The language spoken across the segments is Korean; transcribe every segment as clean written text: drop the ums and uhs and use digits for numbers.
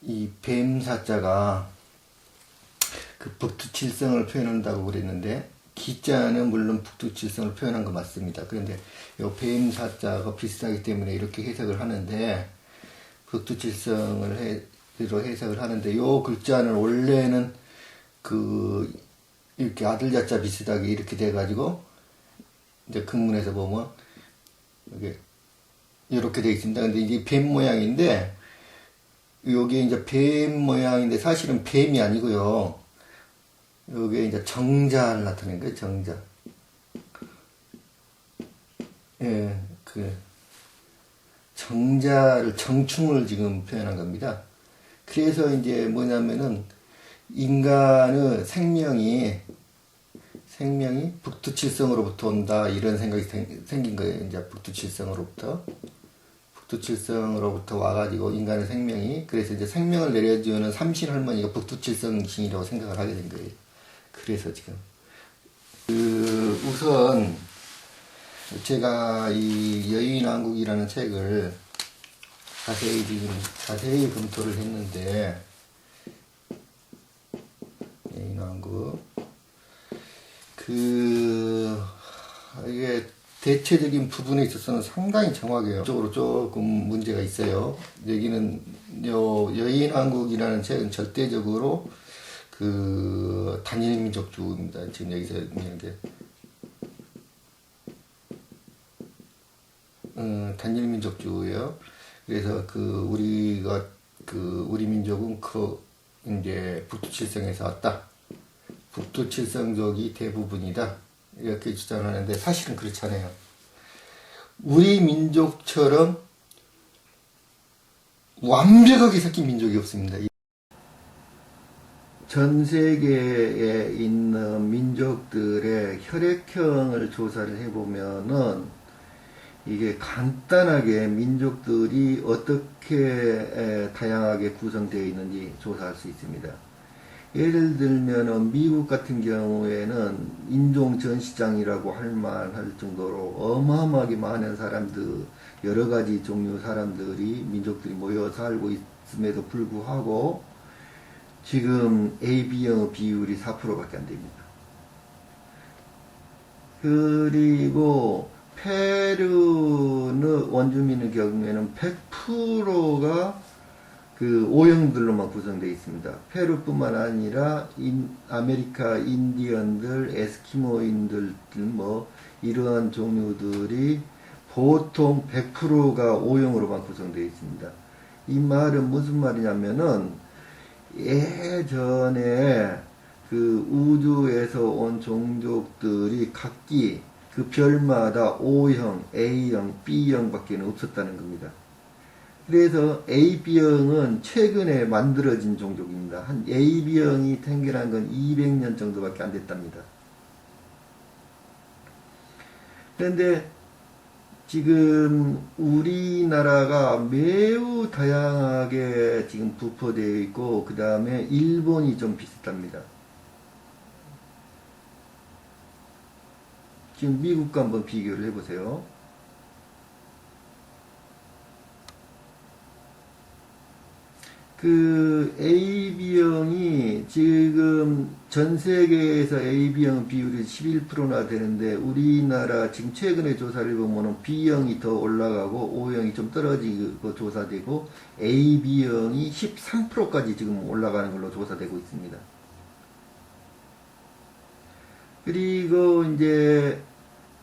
이 뱀사자가 그 북두칠성을 표현한다고 그랬는데, 기자는 물론 북두칠성을 표현한 거 맞습니다. 그런데 요 뱀사자가 비슷하기 때문에 이렇게 해석을 하는데, 북두칠성을 해석을 하는데, 요 글자는 원래는 이렇게 아들자자 비슷하게 이렇게 돼가지고, 이제 금문에서 보면, 이렇게 되어 있습니다. 근데 이게 뱀 모양인데, 요게 이제 뱀 모양인데, 사실은 뱀이 아니고요. 요게 이제 정자를 나타낸 거예요, 정자. 예, 정충을 지금 표현한 겁니다. 그래서 이제 뭐냐면은, 인간의 생명이 북두칠성으로부터 온다, 이런 생각이 생긴 거예요. 이제 북두칠성으로부터 와가지고 인간의 생명이, 그래서 이제 생명을 내려주는 삼신 할머니가 북두칠성신이라고 생각을 하게 된 거예요. 그래서 지금 우선 제가 이 여인왕국이라는 책을 자세히 검토를 했는데, 여인왕국 이게 대체적인 부분에 있어서는 상당히 정확해요. 쪽으로 조금 문제가 있어요. 여기는 여인왕국이라는 책은 절대적으로 단일민족주의입니다. 지금 여기서 있는 게 단일민족주의예요. 그래서 우리 민족은 이제 북두칠성에서 왔다. 북두칠성족이 대부분이다. 이렇게 주장하는데, 사실은 그렇지 않아요. 우리 민족처럼 완벽하게 섞인 민족이 없습니다. 전 세계에 있는 민족들의 혈액형을 조사를 해보면은, 이게 간단하게 민족들이 어떻게 다양하게 구성되어 있는지 조사할 수 있습니다. 예를 들면 미국 같은 경우에는 인종 전시장이라고 할 만할 정도로 어마어마하게 많은 사람들, 여러 가지 종류 사람들이, 민족들이 모여 살고 있음에도 불구하고 지금 AB형 비율이 4%밖에 안 됩니다. 그리고 페루의 원주민의 경우에는 100%가 O형들로만 구성되어 있습니다. 페루뿐만 아니라 아메리카 인디언들, 에스키모인들 이러한 종류들이 보통 100%가 O형으로만 구성되어 있습니다. 이 말은 무슨 말이냐면은, 예전에 우주에서 온 종족들이 각기 별마다 O형, A형, B형 밖에 없었다는 겁니다. 그래서 AB형은 최근에 만들어진 종족입니다. 한 AB형이 생겨난 건 200년 정도밖에 안 됐답니다. 그런데 지금 우리나라가 매우 다양하게 지금 부포되어 있고, 그 다음에 일본이 좀 비슷합니다. 지금 미국과 한번 비교를 해보세요. AB형이 지금 전 세계에서 AB형 비율이 11%나 되는데, 우리나라 지금 최근에 조사를 보면은 B형이 더 올라가고 O형이 좀 떨어지고 조사되고, AB형이 13%까지 지금 올라가는 걸로 조사되고 있습니다. 그리고 이제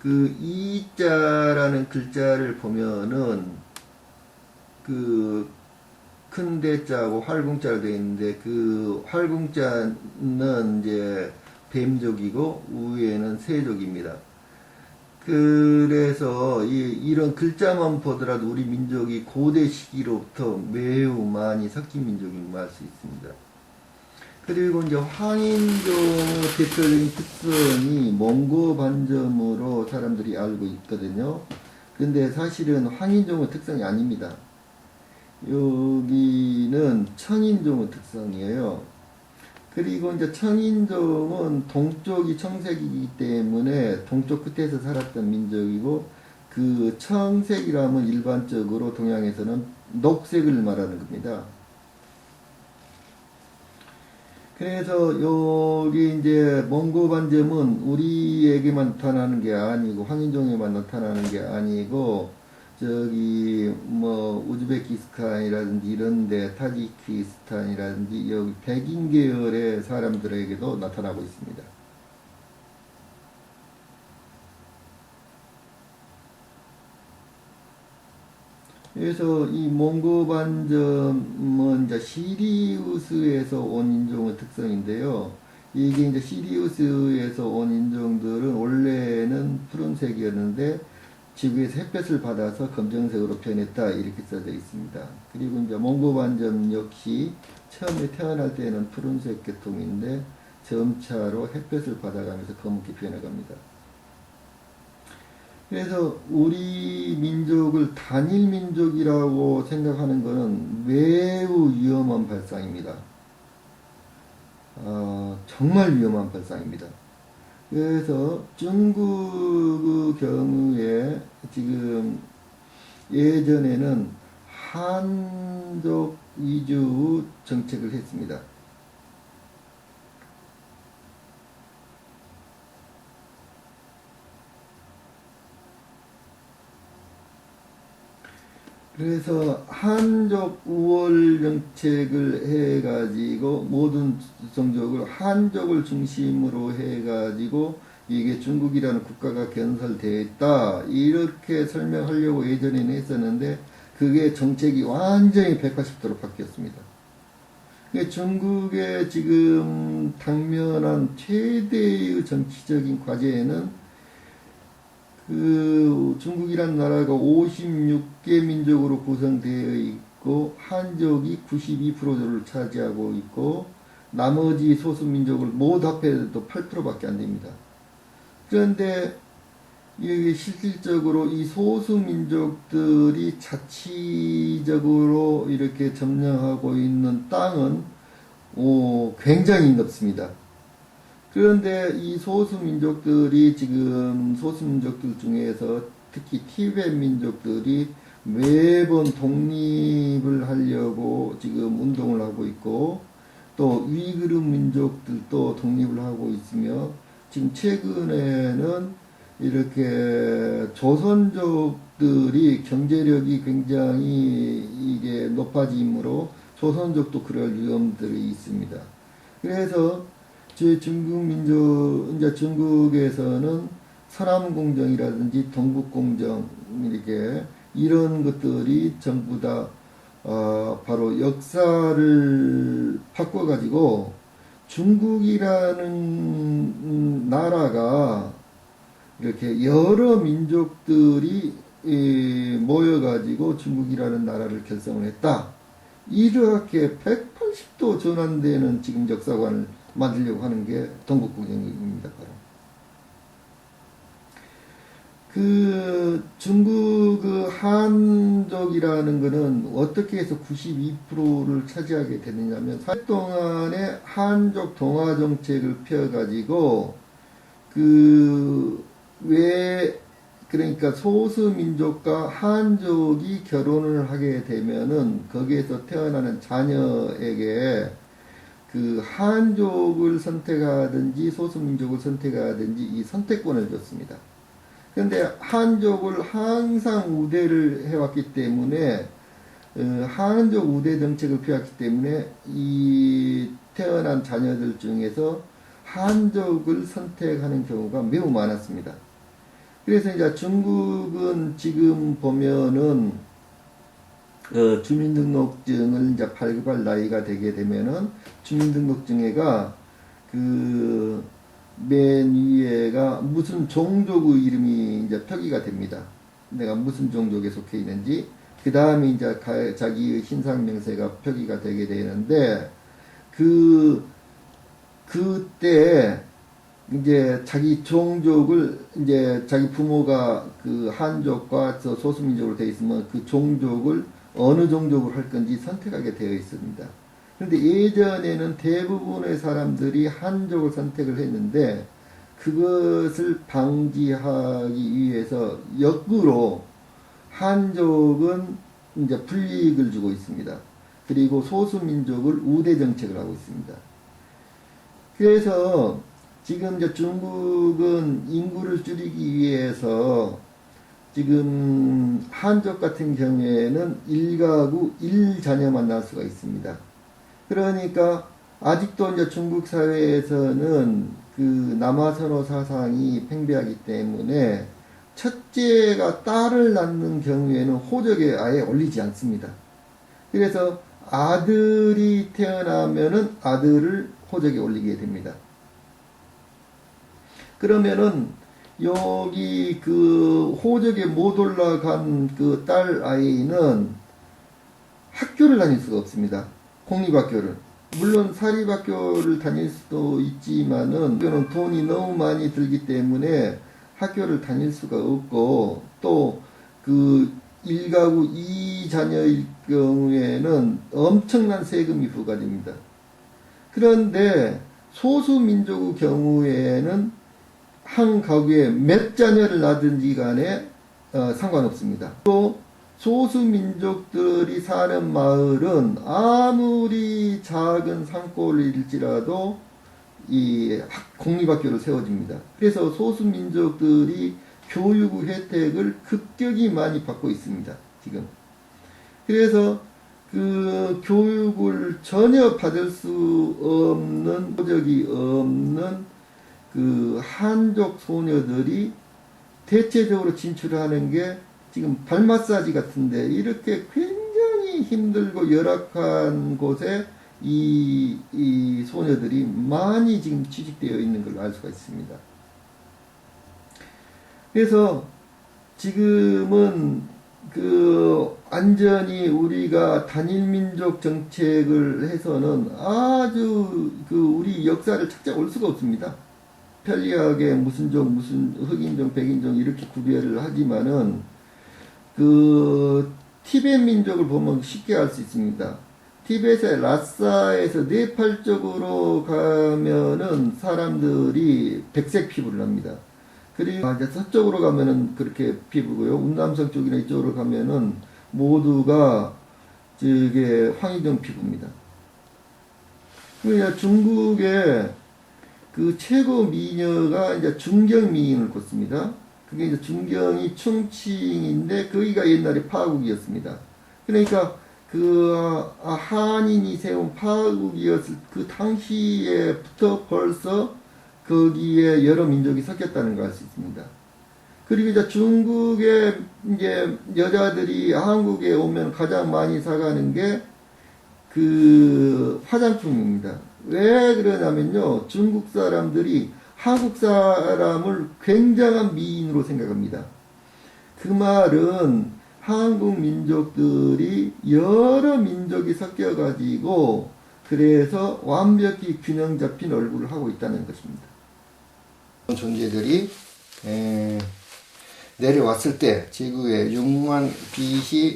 이자라는 글자를 보면은 큰 대자하고 활궁자로 되어 있는데, 활궁자는 이제 뱀족이고 우에는 새족입니다. 그래서 이런 글자만 보더라도 우리 민족이 고대 시기로부터 매우 많이 섞인 민족임을 알 수 있습니다. 그리고 이제 황인종의 대표적인 특성이 몽고 반점으로 사람들이 알고 있거든요. 근데 사실은 황인종의 특성이 아닙니다. 여기는 청인종의 특성이에요. 그리고 이제 청인종은 동쪽이 청색이기 때문에 동쪽 끝에서 살았던 민족이고, 청색이라면 일반적으로 동양에서는 녹색을 말하는 겁니다. 그래서 여기 이제 몽고 반점은 우리에게만 나타나는 게 아니고 황인종에만 나타나는 게 아니고 저기 뭐 우즈베키스탄이라든지 이런데 타지키스탄이라든지 여기 백인 계열의 사람들에게도 나타나고 있습니다. 그래서 이 몽고 반점은 이제 시리우스에서 온 인종의 특성인데요. 이게 이제 시리우스에서 온 인종들은 원래는 푸른색이었는데 지구에서 햇볕을 받아서 검정색으로 변했다 이렇게 써져 있습니다. 그리고 이제 몽고 반점 역시 처음에 태어날 때는 푸른색 계통인데 점차로 햇볕을 받아가면서 검게 변해갑니다. 그래서 우리 민족을 단일 민족이라고 생각하는 것은 매우 위험한 발상입니다. 정말 위험한 발상입니다. 그래서 중국의 경우에 지금 예전에는 한족 위주 정책을 했습니다. 그래서 한족 우월 정책을 해가지고 모든 종족을 한족을 중심으로 해가지고 이게 중국이라는 국가가 건설되어 있다 이렇게 설명하려고 예전에는 했었는데 그게 정책이 완전히 180도로 바뀌었습니다. 중국의 지금 당면한 최대의 정치적인 과제에는 그 중국이란 나라가 56개 민족으로 구성되어 있고 한족이 92%를 차지하고 있고 나머지 소수민족을 모두 합해도 8%밖에 안 됩니다. 그런데 이게 실질적으로 이 소수민족들이 자치적으로 이렇게 점령하고 있는 땅은 굉장히 넓습니다. 그런데 이 소수민족들이 지금 소수민족들 중에서 특히 티베트 민족들이 매번 독립을 하려고 지금 운동을 하고 있고 또 위구르 민족들도 독립을 하고 있으며 지금 최근에는 이렇게 조선족들이 경제력이 굉장히 이게 높아지므로 조선족도 그럴 위험들이 있습니다. 그래서 제 중국 민족, 이제 중국에서는 서남공정이라든지 동북공정, 이렇게, 이런 것들이 전부 다, 바로 역사를 바꿔가지고 중국이라는 나라가 이렇게 여러 민족들이 모여가지고 중국이라는 나라를 결성을 했다. 이렇게 180도 전환되는 지금 역사관을 만들려고 하는 게 동북공정입니다. 바로. 그 중국 그 한족이라는 거는 어떻게 해서 92%를 차지하게 되느냐면 4년 동안에 한족 동화 정책을 펴가지고 그러니까 소수민족과 한족이 결혼을 하게 되면은 거기에서 태어나는 자녀에게 그 한족을 선택하든지 소수민족을 선택하든지 이 선택권을 줬습니다. 그런데 한족을 항상 우대를 해왔기 때문에 한족 우대 정책을 펴왔기 때문에 이 태어난 자녀들 중에서 한족을 선택하는 경우가 매우 많았습니다. 그래서 이제 중국은 지금 보면은 주민등록증을 이제 발급할 나이가 되게 되면은 주민등록증에가 그 맨 위에가 무슨 종족의 이름이 이제 표기가 됩니다. 내가 무슨 종족에 속해 있는지. 그 다음에 이제 자기의 신상명세가 표기가 되게 되는데 그때 이제 자기 종족을 이제 자기 부모가 그 한족과 소수민족으로 되어 있으면 그 종족을 어느 종족으로 할 건지 선택하게 되어 있습니다. 그런데 예전에는 대부분의 사람들이 한족을 선택을 했는데 그것을 방지하기 위해서 역으로 한족은 이제 불이익을 주고 있습니다. 그리고 소수민족을 우대 정책을 하고 있습니다. 그래서 지금 이제 중국은 인구를 줄이기 위해서 지금 한족 같은 경우에는 1가구 1자녀만 낳을 수가 있습니다. 그러니까 아직도 이제 중국 사회에서는 그 남아선호 사상이 팽배하기 때문에 첫째가 딸을 낳는 경우에는 호적에 아예 올리지 않습니다. 그래서 아들이 태어나면은 아들을 호적에 올리게 됩니다. 그러면은 여기 그 호적에 못 올라간 그 딸 아이는 학교를 다닐 수가 없습니다. 공립학교를. 물론 사립학교를 다닐 수도 있지만은 학교는 돈이 너무 많이 들기 때문에 학교를 다닐 수가 없고, 또 그 1가구 2자녀일 경우에는 엄청난 세금이 부과됩니다. 그런데 소수민족의 경우에는 한 가구에 몇 자녀를 낳든지 간에 상관없습니다. 또 소수민족들이 사는 마을은 아무리 작은 산골일지라도 이 공립학교를 세워줍니다. 그래서 소수민족들이 교육 혜택을 급격히 많이 받고 있습니다. 지금. 그래서 그 교육을 전혀 받을 수 없는, 호적이 없는 그 한족 소녀들이 대체적으로 진출하는 게 지금 발 마사지 같은데, 이렇게 굉장히 힘들고 열악한 곳에 이 소녀들이 많이 지금 취직되어 있는 걸로 알 수가 있습니다. 그래서 지금은 그 완전히 우리가 단일민족 정책을 해서는 아주 그 우리 역사를 찾아올 수가 없습니다. 편리하게 무슨 종, 무슨 흑인종, 백인종 이렇게 구별을 하지만은 그 티베트 민족을 보면 쉽게 알 수 있습니다. 티베트의 라싸에서 네팔 쪽으로 가면은 사람들이 백색 피부를 합니다. 그리고 이제 서쪽으로 가면은 그렇게 피부고요. 운남성 쪽이나 이쪽으로 가면은 모두가 저게 황인종 피부입니다. 그러니까 중국의 그 최고 미녀가 이제 중경 미인을 꽂습니다. 그게 이제 중경이 충칭인데 거기가 옛날에 파국이었습니다. 그러니까 그 한인이 세운 파국이었을 그 당시에부터 벌써 거기에 여러 민족이 섞였다는 걸 알 수 있습니다. 그리고 이제 중국의 이제 여자들이 한국에 오면 가장 많이 사가는 게 그 화장품입니다. 왜 그러냐면요, 중국 사람들이 한국 사람을 굉장한 미인으로 생각합니다. 그 말은 한국 민족들이 여러 민족이 섞여가지고 그래서 완벽히 균형 잡힌 얼굴을 하고 있다는 것입니다. 존재들이 내려왔을 때 지구에 6만 빛이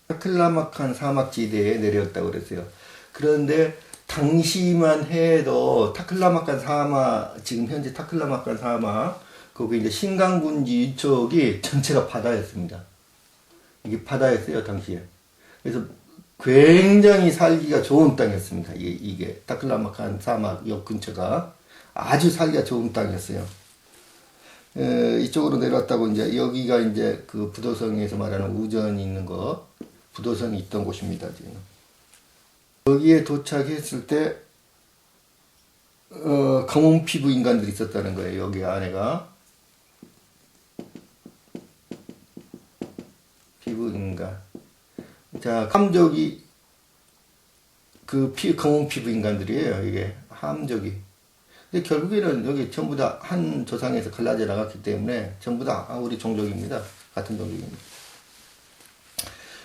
타클라마칸 사막지대에 내려왔다고 그랬어요. 그런데 당시만 해도 타클라마칸 사막, 지금 현재 타클라마칸 사막, 거기 이제 신강군지 이쪽이 전체가 바다였습니다. 이게 바다였어요, 당시에. 그래서 굉장히 살기가 좋은 땅이었습니다. 이게 타클라마칸 사막 옆 근처가 아주 살기가 좋은 땅이었어요. 이쪽으로 내려왔다고, 이제 여기가 이제 그 부도성에서 말하는 우전이 있는 거, 부도성이 있던 곳입니다, 지금. 여기에 도착했을 때, 검은 피부 인간들이 있었다는 거예요, 여기 안에가. 피부 인간. 자, 함족이, 검은 피부 인간들이에요, 이게. 함족이. 근데 결국에는 여기 전부 다 한 조상에서 갈라져 나갔기 때문에 전부 다 우리 종족입니다. 같은 종족입니다.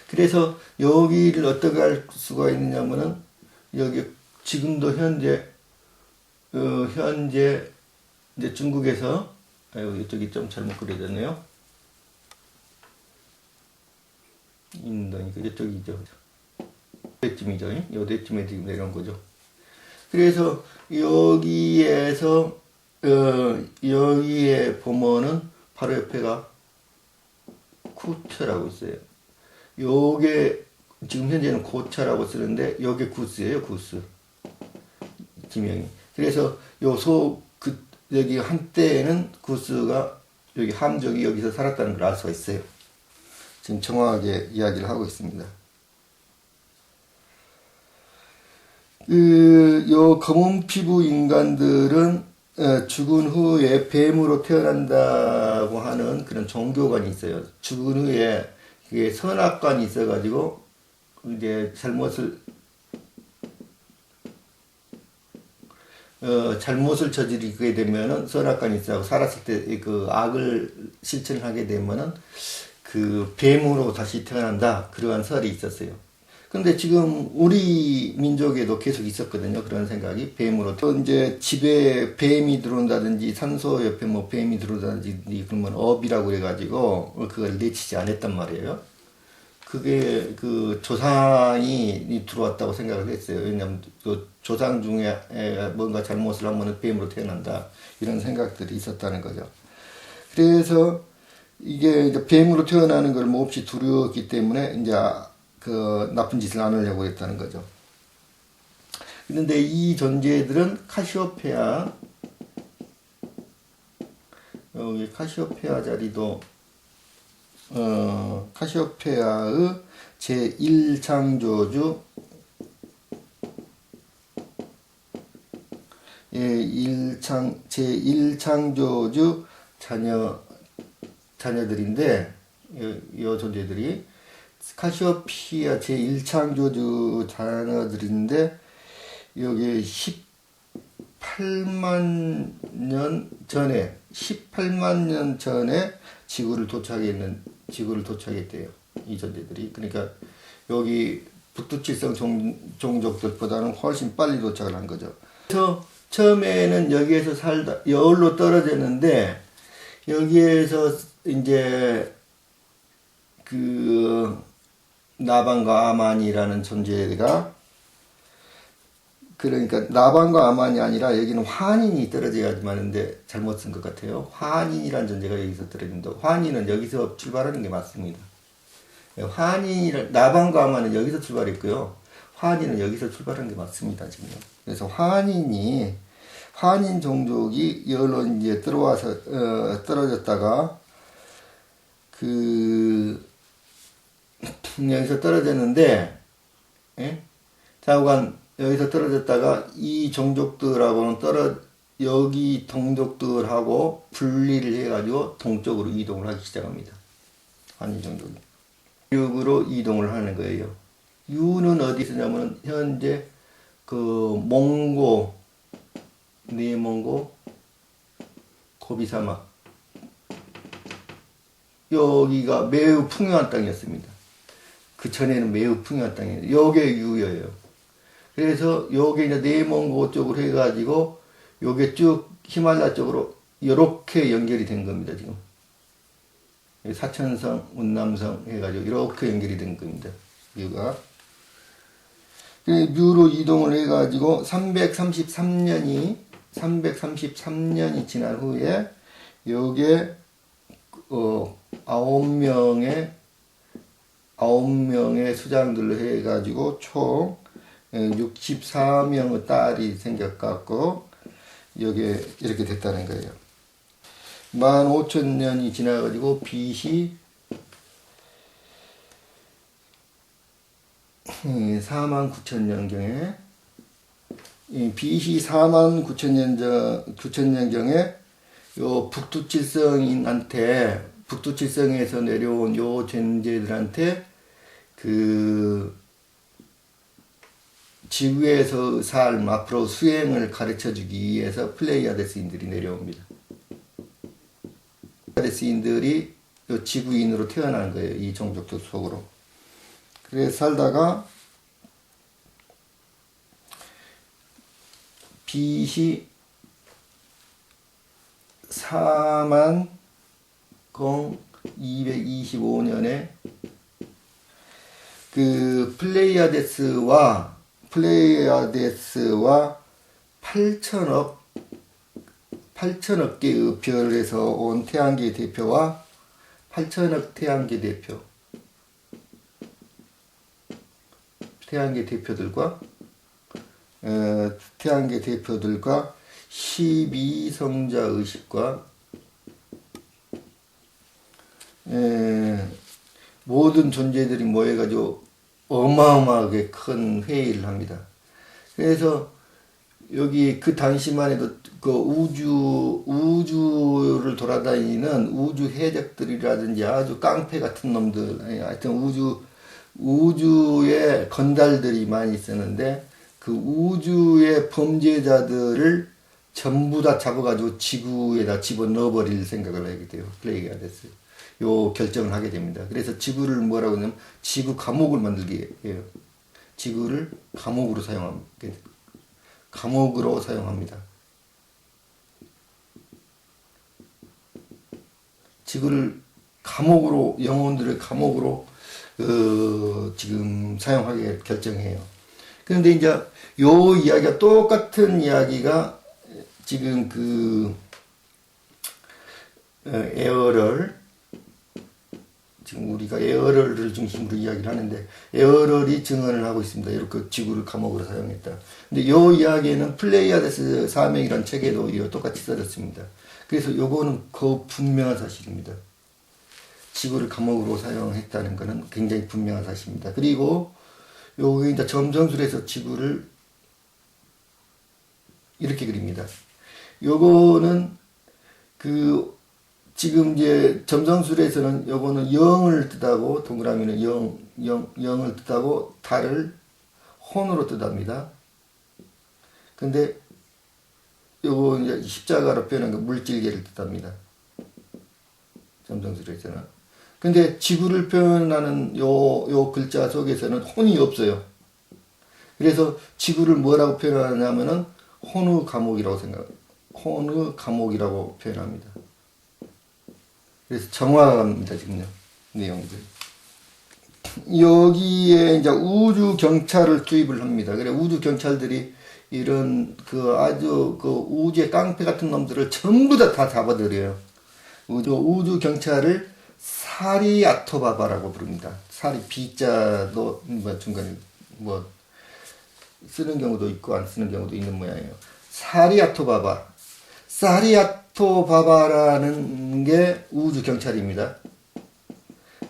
그래서 여기를 어떻게 할 수가 있느냐면은, 여기 지금도 현재 이제 중국에서, 이쪽이 좀 잘못 그려졌네요. 인도니까 이쪽이죠. 요대쯤이죠. 요대쯤에 지금 내려온 거죠. 그래서 여기에서 여기에 보면은 바로 옆에가 쿠트라고 있어요. 요게 지금 현재는 고차라고 쓰는데 여기 구스예요, 구스. 지명이. 그래서 여기 한때에는 구스가 여기 함족이 여기서 살았다는 걸 알 수가 있어요. 지금 정확하게 이야기를 하고 있습니다. 요 검은 피부 인간들은 죽은 후에 뱀으로 태어난다고 하는 그런 종교관이 있어요. 죽은 후에 그게 선악관이 있어가지고 이제 잘못을 저지르게 되면은 선악관이 있어요. 살았을 때 그 악을 실천하게 되면은 그 뱀으로 다시 태어난다. 그러한 설이 있었어요. 근데 지금 우리 민족에도 계속 있었거든요. 그런 생각이 뱀으로. 또 이제 집에 뱀이 들어온다든지 산소 옆에 뭐 뱀이 들어온다든지 그러면 업이라고 해가지고 그걸 내치지 않았단 말이에요. 그게 그 조상이 들어왔다고 생각을 했어요. 왜냐면 그 조상 중에 뭔가 잘못을 하면 뱀으로 태어난다. 이런 생각들이 있었다는 거죠. 그래서 이게 이제 뱀으로 태어나는 걸 몹시 두려웠기 때문에 이제 그 나쁜 짓을 안 하려고 했다는 거죠. 그런데 이 존재들은 카시오페아, 여기 카시오페아 자리도 카시오페아의 제1창조주 제1창조주 자녀들인데 이 존재들이 카시오피아 제1창조주 자녀들인데 여기 18만 년 전에 지구를 도착했대요. 이 존재들이. 그러니까 여기 북두칠성 종족들보다는 훨씬 빨리 도착을 한 거죠. 그래서 처음에는 여기에서 여울로 떨어졌는데 여기에서 이제 그 나반과 아만이라는 존재가, 그러니까 나반과 아만이 아니라 여기는 환인이 떨어져야지 마는데 잘못 쓴 것 같아요. 환인이라는 존재가 여기서 떨어진다. 환인은 여기서 출발하는 게 맞습니다. 나반과 아만은 여기서 출발했고요. 환인은 여기서 출발한 게 맞습니다, 지금. 그래서 환인 종족이 여기로 이제 들어와서 떨어졌다가 여기서 떨어졌는데, 예? 좌우간 여기서 떨어졌다가 이 종족들하고는 여기 동족들하고 분리를 해가지고 동쪽으로 이동을 하기 시작합니다. 한인 종족이. 육으로 이동을 하는 거예요. 유는 어디 있으냐면 현재 그 내몽고 고비사막, 여기가 매우 풍요한 땅이었습니다. 그 전에는 매우 풍요한 땅이에요. 요게 유예요. 그래서 요게 이제 내몽고 쪽으로 해가지고 요게 쭉 히말라야 쪽으로 이렇게 연결이 된 겁니다, 지금. 사천성, 운남성 해가지고 이렇게 연결이 된 겁니다, 유가. 유로 이동을 해가지고 333년이 지난 후에 요게 9명의 수장들로 해가지고 총 64명의 딸이 생겨갖고 여기에 이렇게 됐다는 거예요. 15,000년이 지나가지고 BC 49,000년경에 BC 49,000년경에 요 북두칠성에서 내려온 요 존재들한테 그 지구에서 삶 앞으로 수행을 가르쳐 주기 위해서 플레이아데스인들이 내려옵니다. 플레이아데스인들이 요 지구인으로 태어난 거예요. 이 종족들 속으로. 그래서 살다가 BC 40,225년에 그 플레이아데스와 8천억 개의 별에서 온 태양계 대표와 8천억 태양계 대표, 태양계 대표들과 12성자 의식과 모든 존재들이 모여가지고 어마어마하게 큰 회의를 합니다. 그래서 여기 그 당시만 해도 그 우주를 돌아다니는 우주 해적들이라든지 아주 깡패 같은 놈들, 하여튼 우주에 건달들이 많이 있었는데 그 우주의 범죄자들을 전부 다 잡아가지고 지구에다 집어넣어버릴 생각을 하게 돼요. 플레이가 됐어요. 요 결정을 하게 됩니다. 그래서 지구를 뭐라고 하냐면 지구 감옥을 만들게 해요. 지구를 감옥으로 사용합니다. 지구를 감옥으로, 영혼들의 감옥으로 지금 사용하게 결정해요. 그런데 이제 요 이야기가 똑같은 이야기가 지금 그 에어럴, 지금 우리가 에어럴을 중심으로 이야기를 하는데 에어럴이 증언을 하고 있습니다. 이렇게 지구를 감옥으로 사용했다. 근데 이 이야기에는 플레이아데스 사명이라는 책에도 이거 똑같이 써졌습니다. 그래서 요거는 그 분명한 사실입니다. 지구를 감옥으로 사용했다는 것은 굉장히 분명한 사실입니다. 그리고 요게 이제 점성술에서 지구를 이렇게 그립니다. 요거는 그 지금 이제 점성술에서는 요거는 영을 뜻하고 동그라미는 영을 뜻하고 달을 혼으로 뜻합니다. 근데 요거 이제 십자가로 표현한 거 물질계를 뜻합니다. 점성술에서는. 근데 지구를 표현하는 요 글자 속에서는 혼이 없어요. 그래서 지구를 뭐라고 표현하냐면은 혼의 감옥이라고 표현합니다. 그래서 정확합니다, 지금요. 내용들. 여기에 이제 우주 경찰을 투입을 합니다. 그래, 우주 경찰들이 이런 아주 우주의 깡패 같은 놈들을 전부 다 잡아들여요. 우주 경찰을 사리아토바바라고 부릅니다. 사리 비자도 중간에 쓰는 경우도 있고 안 쓰는 경우도 있는 모양이에요. 사리아토바바라는 게 우주 경찰입니다.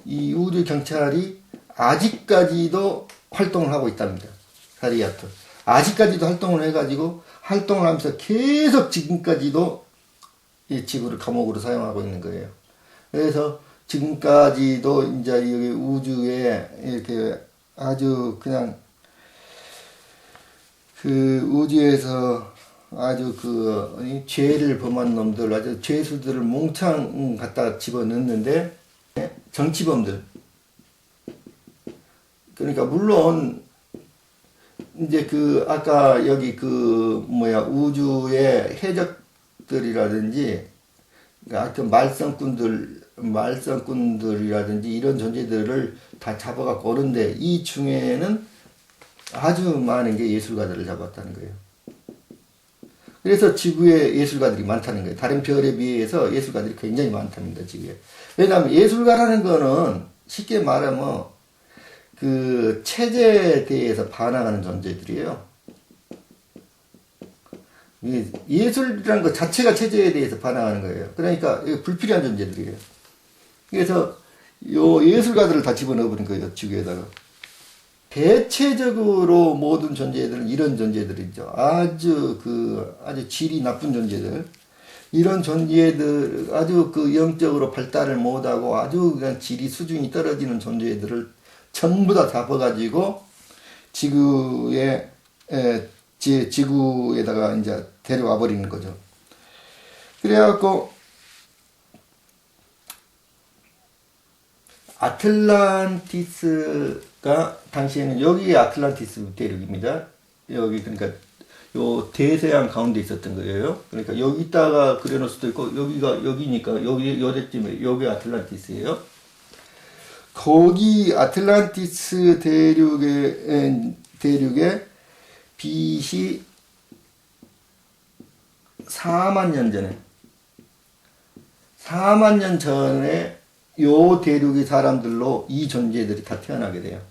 이 우주 경찰이 아직까지도 활동을 하고 있답니다. 사리아토. 아직까지도 활동을 해가지고 활동을 하면서 계속 지금까지도 이 지구를 감옥으로 사용하고 있는 거예요. 그래서 지금까지도 이제 여기 우주에 이렇게 아주 그냥 그 우주에서 아주 죄를 범한 놈들, 아주 죄수들을 몽창 갖다 집어넣는데 정치범들. 그러니까 물론 이제 아까 여기 우주의 해적들이라든지 하여튼 말썽꾼들이라든지 이런 존재들을 다 잡아갖고 오는데 이 중에는 아주 많은 게 예술가들을 잡았다는 거예요. 그래서 지구에 예술가들이 많다는 거예요. 다른 별에 비해서 예술가들이 굉장히 많답니다, 지구에. 왜냐하면 예술가라는 거는 쉽게 말하면 그 체제에 대해서 반항하는 존재들이에요. 예술이라는 것 자체가 체제에 대해서 반항하는 거예요. 그러니까 불필요한 존재들이에요. 그래서 요 예술가들을 다 집어넣어버린 거예요, 지구에다가. 대체적으로 모든 존재들은 이런 존재들이죠. 아주 질이 나쁜 존재들. 이런 존재들, 아주 영적으로 발달을 못하고 아주 그냥 질이 수준이 떨어지는 존재들을 전부 다 잡아가지고 지구에다가 이제 데려와 버리는 거죠. 그래갖고 아틀란티스가 당시에는 여기 아틀란티스 대륙입니다. 여기 그러니까 요 대서양 가운데 있었던 거예요. 그러니까 여기다가 그려놓을 수도 있고 여기가 여기니까 여기쯤에 여기 아틀란티스예요. 거기 아틀란티스 대륙에 BC 4만 년 전에 요 대륙의 사람들로 이 존재들이 다 태어나게 돼요.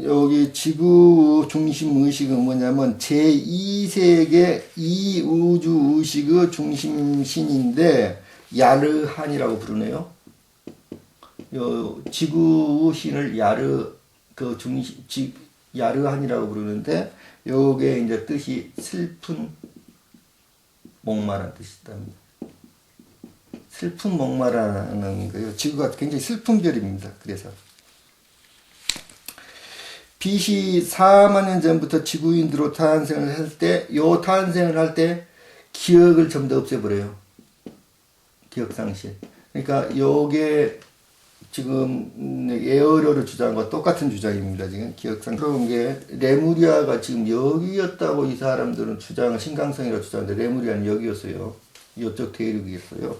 여기 지구 중심 의식은 뭐냐면 제2세계 이우주 의식의 중심신인데 야르한이라고 부르네요. 요 지구 신을 야르한이라고 부르는데 요게 이제 뜻이 슬픈 목마란 뜻이답니다. 슬픈 목마라는 거예요. 지구가 굉장히 슬픈 별입니다. 그래서 BC 4만 년 전부터 지구인으로 탄생을 할 때, 탄생을 할 때 기억을 전부 다 없애버려요. 기억상실. 그러니까 요게 지금 에어로를 주장한 거 똑같은 주장입니다. 지금 기억상 그런 게 레무리아가 지금 여기였다고 이 사람들은 주장을 신강성이라고 주장하는데 레무리아는 여기였어요. 이쪽 대륙이었어요.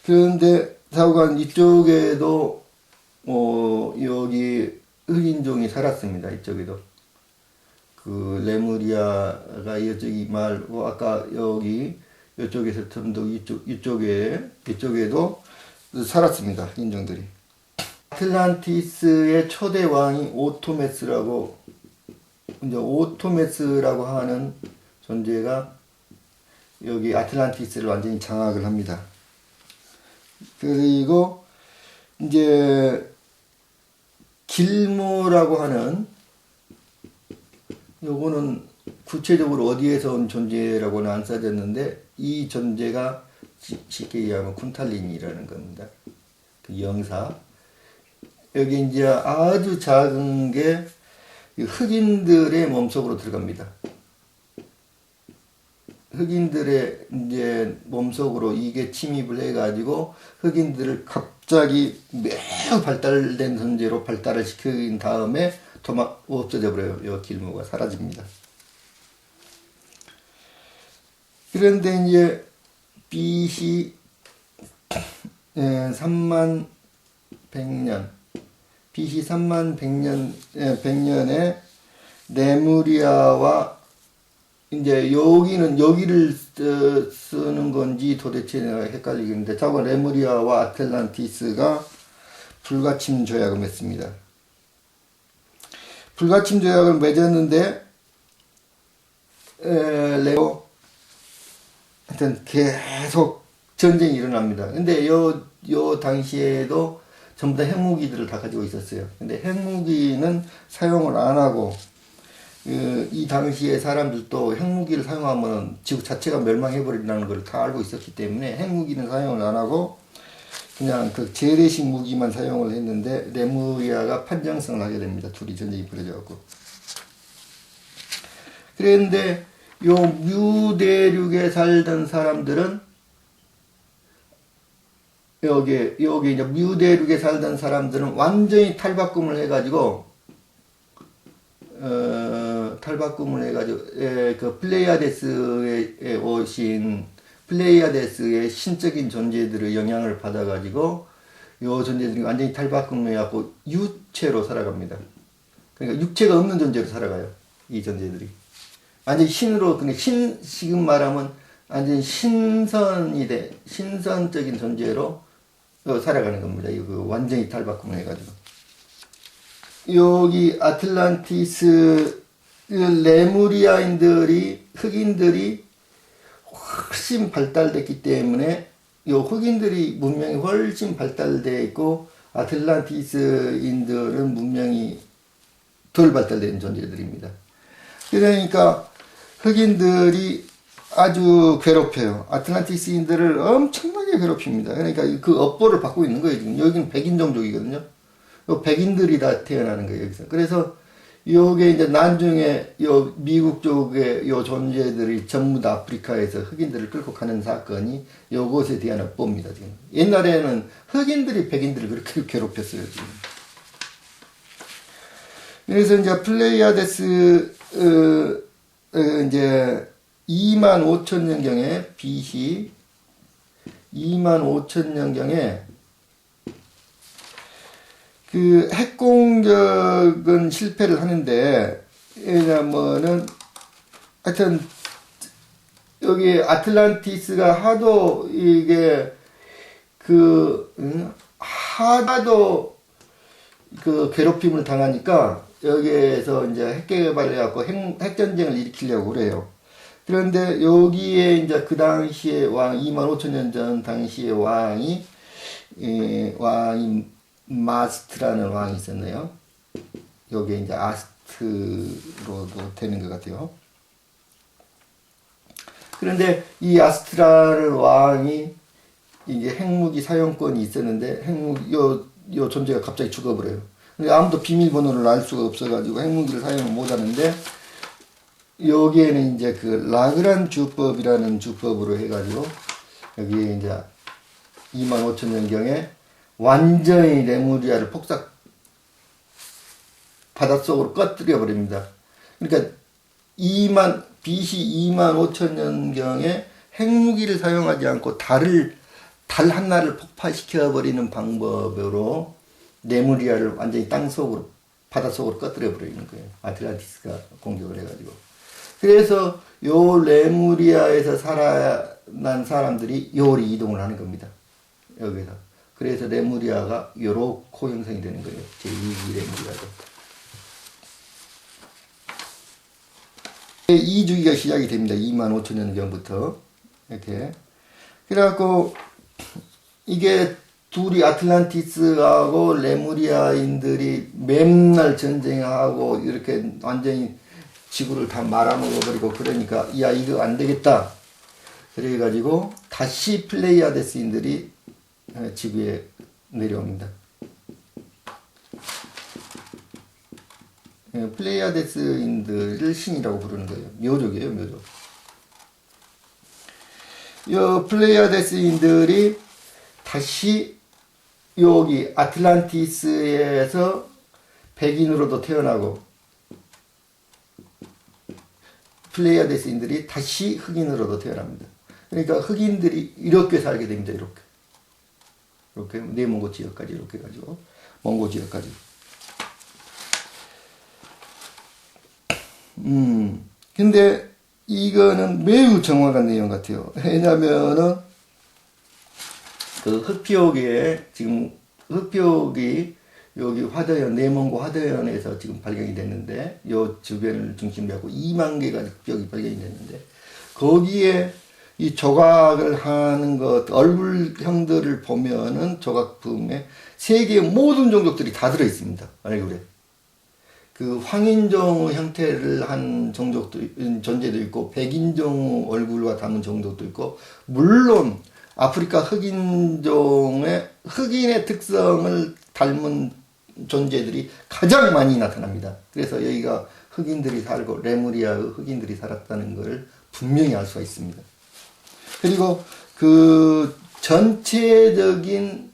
그런데 사고간 이쪽에도 여기 흑인종이 살았습니다. 이쪽에도 그 레무리아가 이쪽이 말고 아까 여기 이쪽에서 좀 더 이쪽에도 살았습니다. 흑인종들이. 아틀란티스의 초대 왕이 오토메스라고 하는 존재가 여기 아틀란티스를 완전히 장악을 합니다. 그리고 이제 길모라고 하는 요거는 구체적으로 어디에서 온 존재라고는 안 써졌는데 이 존재가 쉽게 얘기하면 쿤탈린이라는 겁니다. 그 영사. 여기 이제 아주 작은 게 흑인들의 몸속으로 들어갑니다. 흑인들의 이제 몸속으로 이게 침입을 해가지고 흑인들을 갑자기 매우 발달된 존재로 발달을 시킨 다음에 없어져 버려요. 이 길모가 사라집니다. 그런데 이제 BC 3만 100년 BC 3만 100년에 레무리아와 이제 여기를 쓰는 건지 도대체 내가 헷갈리겠는데 자고 레무리아와 아틀란티스가 불가침 조약을 맺습니다. 불가침 조약을 맺었는데 하여튼 계속 전쟁이 일어납니다. 근데 요 당시에도 전부 다 핵무기들을 다 가지고 있었어요. 근데 핵무기는 사용을 안 하고 이 당시에 사람들도 핵무기를 사용하면 지구 자체가 멸망해버린다는 걸 다 알고 있었기 때문에 핵무기는 사용을 안 하고 그냥 그 재래식 무기만 사용을 했는데 레무리아가 판정승을 하게 됩니다. 둘이 전쟁이 벌어져갖고. 그런데 요 뮤대륙에 살던 사람들은 여기 이제 뮤대륙에 살던 사람들은 완전히 탈바꿈을 해가지고 그 플레이아데스에 오신 플레이아데스의 신적인 존재들의 영향을 받아가지고 요 존재들이 완전히 탈바꿈을 해갖고 유체로 살아갑니다. 그러니까 육체가 없는 존재로 살아가요. 이 존재들이. 완전히 신으로, 근데 지금 말하면 완전히 신선적인 존재로 살아가는 겁니다. 이거 완전히 탈바꿈을 해가지고. 여기 아틀란티스 흑인들이 훨씬 발달됐기 때문에 요 흑인들이 문명이 훨씬 발달되어 있고 아틀란티스인들은 문명이 덜 발달된 존재들입니다. 그러니까 흑인들이 아주 괴롭혀요. 아틀란티스인들을 엄청나게 괴롭힙니다. 그러니까 그 업보를 받고 있는 거예요. 지금 여기는 백인 종족이거든요. 백인들이 다 태어나는 거예요, 여기서. 그래서 요게 이제 나중에 요 미국 쪽의 요 존재들이 전부 다 아프리카에서 흑인들을 끌고 가는 사건이 요것에 대한 업보입니다, 지금. 옛날에는 흑인들이 백인들을 그렇게 괴롭혔어요, 지금. 그래서 이제 플레이아데스, 이제 25,000년경에 BC 25,000년경에 그 핵공격은 실패를 하는데 왜냐면은 하여튼 여기 아틀란티스가 하도 이게 하도 그 괴롭힘을 당하니까 여기에서 이제 핵 개발을 해갖고 핵전쟁을 일으키려고 그래요. 그런데 여기에 이제 그 당시에 왕, 25,000년 전 당시의 왕이 마스트라는 왕이 있었네요. 여기에 이제 아스트로도 되는 것 같아요. 그런데 이 아스트라를 왕이 이게 핵무기 사용권이 있었는데 요 존재가 갑자기 죽어버려요. 근데 아무도 비밀번호를 알 수가 없어가지고 핵무기를 사용을 못하는데 여기에는 이제 그 라그란 주법이라는 주법으로 해가지고 여기에 이제 25,000년경에 완전히 레무리아를 바닷속으로 꺼뜨려 버립니다. 그러니까 BC 25,000년경에 핵무기를 사용하지 않고 달 하나를 폭파시켜 버리는 방법으로 레무리아를 완전히 땅속으로 바닷속으로 꺼뜨려 버리는 거예요. 아틀란티스가 공격을 해가지고. 그래서 요 레무리아에서 살아난 사람들이 요리 이동을 하는 겁니다. 여기서. 그래서 레무리아가 요렇게 형성이 되는 거예요. 제2기 레무리아도. 2주기가 시작이 됩니다. 25,000년경부터. 이렇게. 그래갖고, 이게 둘이 아틀란티스하고 레무리아인들이 맨날 전쟁하고 이렇게 완전히 지구를 다 말아먹어버리고 그러니까, 야, 이거 안 되겠다. 그래가지고, 다시 플레이아데스인들이 지구에 내려옵니다. 플레이아데스인들을 신이라고 부르는 거예요. 묘족이에요, 묘족. 이 플레이아데스인들이 다시 여기 아틀란티스에서 백인으로도 태어나고 플레이아데스인들이 다시 흑인으로도 태어납니다. 그러니까 흑인들이 이렇게 살게 됩니다. 이렇게 내몽고 지역까지 이렇게 가지고 몽고 지역까지. 근데 이거는 매우 정확한 내용 같아요. 왜냐면은 그 흑표기에 지금 흑표기 여기 화더현 내몽고 화더현에서 지금 발견이 됐는데 요 주변을 중심으로 하고 2만 개가 흑표기 발견이 됐는데 거기에 이 조각을 하는 것 얼굴형들을 보면은 조각품에 세계의 모든 종족들이 다 들어 있습니다. 얼굴에. 그 황인종 형태를 한 존재도 있고 백인종 얼굴과 닮은 종족도 있고 물론 아프리카 흑인종의 흑인의 특성을 닮은 존재들이 가장 많이 나타납니다. 그래서 여기가 흑인들이 살고 레무리아의 흑인들이 살았다는 걸 분명히 알 수가 있습니다. 그리고 그 전체적인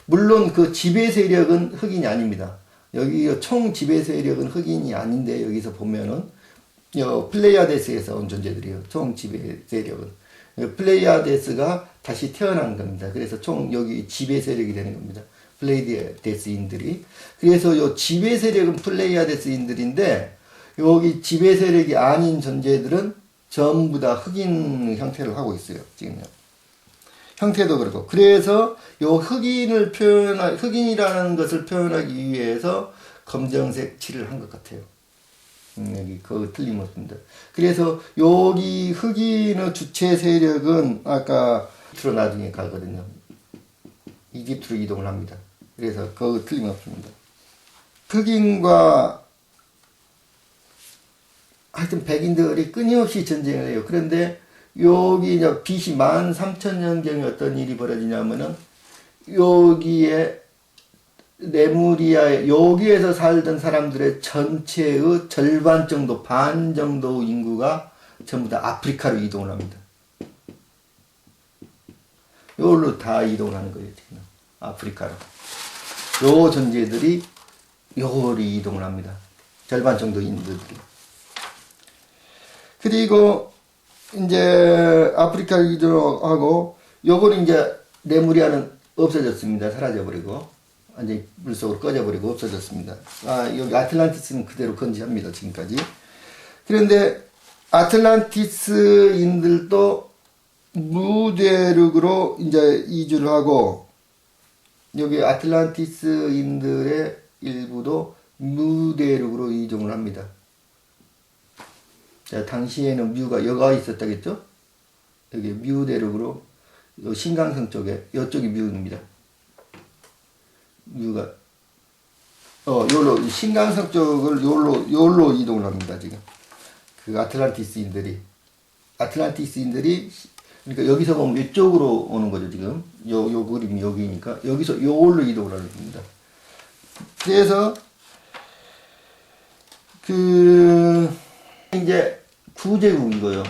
물론 그 지배 세력은 흑인이 아닙니다. 여기 총 지배 세력은 흑인이 아닌데 여기서 보면은 플레이아데스에서 온 존재들이요. 총 지배 세력은 플레이아데스가 다시 태어난 겁니다. 그래서 총 여기 지배 세력이 되는 겁니다. 플레이아데스인들이. 그래서 요 지배 세력은 플레이아데스인들인데 여기 지배 세력이 아닌 존재들은 전부 다 흑인 형태를 하고 있어요. 지금요. 형태도 그렇고. 그래서 요 흑인이라는 것을 표현하기 위해서 검정색 칠을 한 것 같아요. 여기, 그거 틀림없습니다. 그래서 여기 흑인의 주체 세력은 아까 이집트로 나중에 가거든요. 이집트로 이동을 합니다. 그래서 그거 틀림없습니다. 흑인과 하여튼 백인들이 끊임없이 전쟁을 해요. 그런데 여기 이제 BC 13,000년경에 어떤 일이 벌어지냐면은 여기에 레무리아에 여기에서 살던 사람들의 전체의 절반 정도, 반 정도 인구가 전부 다 아프리카로 이동을 합니다. 여기로 다 이동을 하는 거예요, 지금. 아프리카로. 요 존재들이 여기로 이동을 합니다. 절반 정도 인구들이. 그리고 이제 아프리카 이동하고 요거는 이제 레무리아는 없어졌습니다. 사라져버리고 완전히 물속으로 꺼져버리고 없어졌습니다. 여기 아틀란티스는 그대로 건재합니다. 지금까지. 그런데 아틀란티스인들도 무대륙으로 이제 이주를 하고 여기 아틀란티스인들의 일부도 뮤대륙으로 이동을 합니다. 자, 당시에는 뮤가 여가 있었다겠죠? 여기 뮤대륙으로 요 신강성 쪽에 이쪽이 뮤입니다. 뮤가 요로 신강성 쪽을 요로 이동을 합니다. 지금 그 아틀란티스인들이 그러니까 여기서 보면 이쪽으로 오는 거죠. 지금 요 그림이 여기니까 여기서 요걸로 이동을 하는 겁니다. 그래서 그 이제 구제국이고요.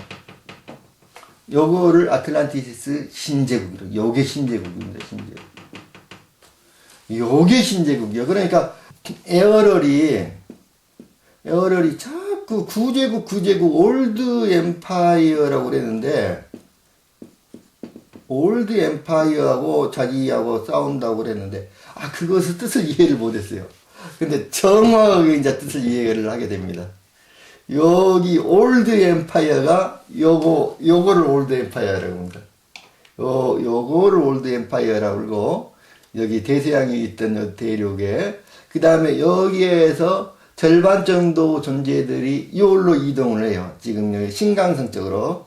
요거를 아틀란티스 신제국이로, 요게 신제국입니다. 신제국. 요게 신제국이요. 그러니까 에어럴이 자꾸 구제국 올드 엠파이어라고 그랬는데, 올드 엠파이어하고 자기하고 싸운다고 그랬는데, 그것의 뜻을 이해를 못했어요. 근데 정확하게 이제 뜻을 이해를 하게 됩니다. 여기 올드 엠파이어가 요거를 올드 엠파이어라고 합니다. 요거를 올드 엠파이어라고 그러고, 여기 대서양에 있던 요 대륙에, 그 다음에 여기에서 절반 정도 존재들이 요로 이동을 해요. 지금 여기 신강성 쪽으로.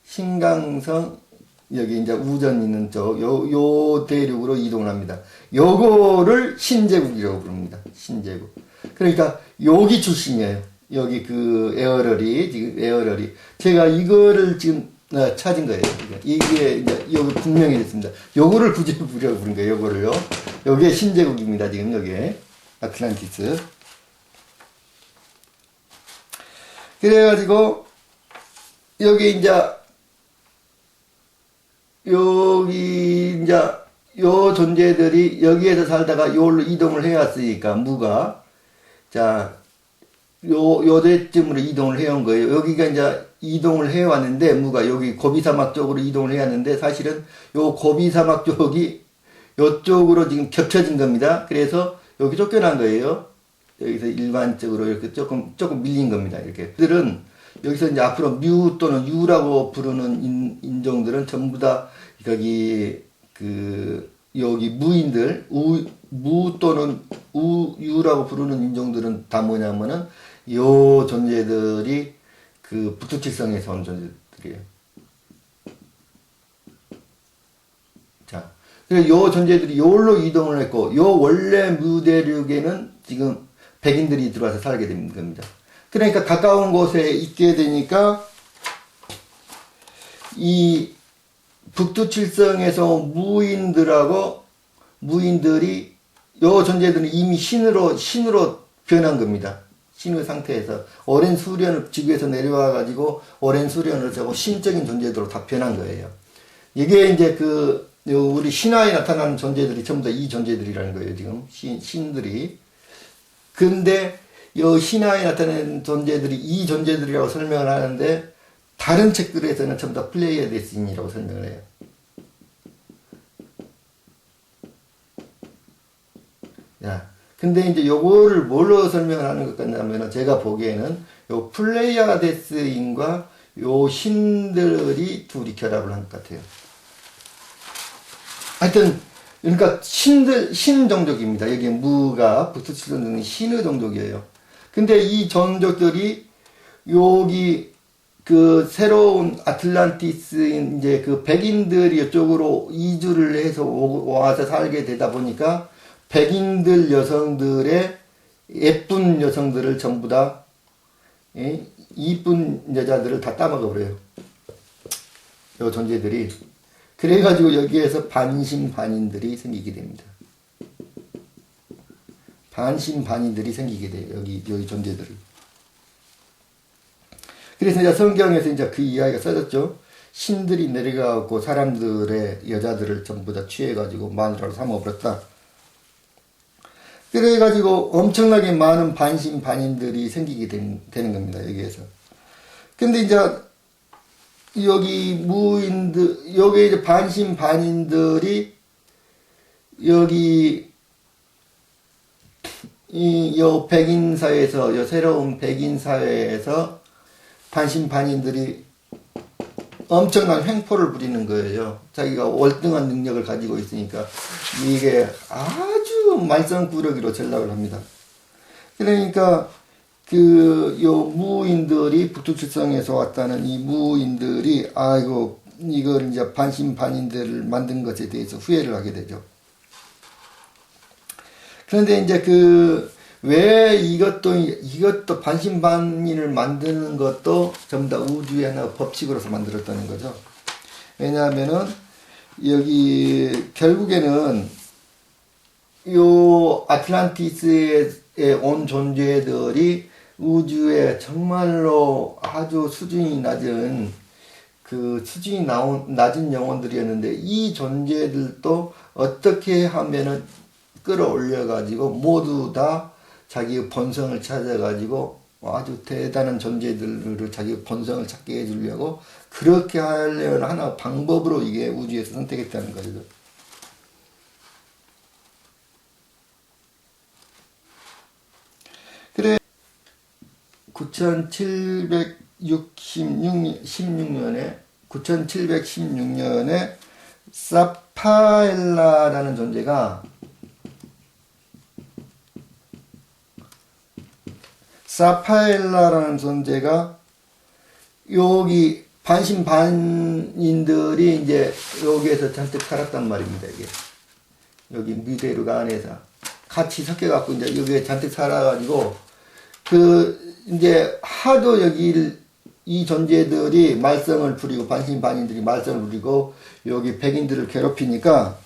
신강성, 여기 이제 우전 있는 쪽, 요 대륙으로 이동을 합니다. 요거를 신제국이라고 부릅니다. 신제국. 그러니까 여기 출신이에요. 여기 그 에어럴이. 제가 이거를 지금 찾은 거예요. 이게 이제 여기 분명히 됐습니다. 요거를 구제국이라고 부른 거예요. 요거를요. 요게 신제국입니다. 지금 여기에. 아틀란티스. 그래가지고, 여기 요 존재들이 여기에서 살다가 요로 이동을 해왔으니까, 무가. 자, 요대쯤으로 이동을 해온 거예요. 여기가 이제 이동을 해왔는데, 무가 여기 고비사막 쪽으로 이동을 해왔는데, 사실은 요 고비사막 쪽이 요쪽으로 지금 겹쳐진 겁니다. 그래서 여기 쫓겨난 거예요. 여기서 일반적으로 이렇게 조금 밀린 겁니다. 이렇게. 그들은 여기서 이제 앞으로 뮤 또는 유라고 부르는 인종들은 전부 다 여기 무인들, 무 또는 유라고 부르는 인종들은 다 뭐냐면은 요 존재들이 그 북두칠성에서 온 존재들이에요. 자, 그래서 요 존재들이 요로 이동을 했고, 요 원래 무대륙에는 지금 백인들이 들어와서 살게 되는 겁니다. 그러니까 가까운 곳에 있게 되니까 이 북두칠성에서 무인들이 요 존재들은 이미 신으로 변한 겁니다. 신의 상태에서 오랜 수련을 지구에서 내려와 가지고 오랜 수련을 하고 신적인 존재들로 다 변한 거예요. 이게 이제 우리 신화에 나타나는 존재들이 전부 다 이 존재들이라는 거예요. 지금 신들이. 근데 이 신화에 나타나는 존재들이 이 존재들이라고 설명을 하는데, 다른 책들에서는 전부 다 플레이어데스인이라고 설명을 해요. 야, 근데 이제 요거를 뭘로 설명을 하는 것 같냐면, 제가 보기에는 요 플레이어데스인과 요 신들이 둘이 결합을 한 것 같아요. 하여튼, 그러니까 신 종족입니다. 여기 무가 북두칠성은 신의 종족이에요. 근데 이 종족들이 여기 그 새로운 아틀란티스인 이제 그 백인들이 이쪽으로 이주를 해서 와서 살게 되다 보니까 백인들 여성들의 예쁜 여성들을 전부 다 이쁜 여자들을 다 따먹어 버려요. 요 존재들이. 그래가지고 여기에서 반신반인들이 생기게 됩니다. 반신반인들이 생기게 돼요. 여기 존재들이. 그래서 이제 성경에서 이제 그 이야기가 써졌죠. 신들이 내려가고 사람들의 여자들을 전부 다 취해가지고 마누라로 삼아버렸다. 그래가지고 엄청나게 많은 반신반인들이 생기게 되는 겁니다. 여기에서. 근데 이제 여기 여기 이제 반신반인들이 여기 요 백인 사회에서, 요 새로운 백인 사회에서 반신반인들이 엄청난 횡포를 부리는 거예요. 자기가 월등한 능력을 가지고 있으니까 이게 아주 말썽꾸러기로 전락을 합니다. 그러니까 요 무인들이 북두칠성에서 왔다는 이 무인들이 아이고 이걸 이제 반신반인들을 만든 것에 대해서 후회를 하게 되죠. 그런데 이제 왜 이것도 반신반인을 만드는 것도 전부 다 우주의 하나 법칙으로서 만들었다는 거죠. 왜냐하면은 여기 결국에는 요 아틀란티스에 온 존재들이 우주에 정말로 아주 수준이 낮은 낮은 영혼들이었는데 이 존재들도 어떻게 하면은 끌어올려 가지고 모두 다 자기의 본성을 찾아 가지고 아주 대단한 존재들을 자기의 본성을 찾게 해주려고 그렇게 하려는 하나 방법으로 이게 우주에서 선택했다는 거죠. 그래 9716년에 사파엘라라는 존재가 여기 반신반인들이 이제 여기에서 잔뜩 살았단 말입니다. 이게 여기 미대륙 안에서 같이 섞여갖고 이제 여기에 잔뜩 살아가지고 이제 하도 여기 이 존재들이 말썽을 부리고 반신반인들이 말썽을 부리고 여기 백인들을 괴롭히니까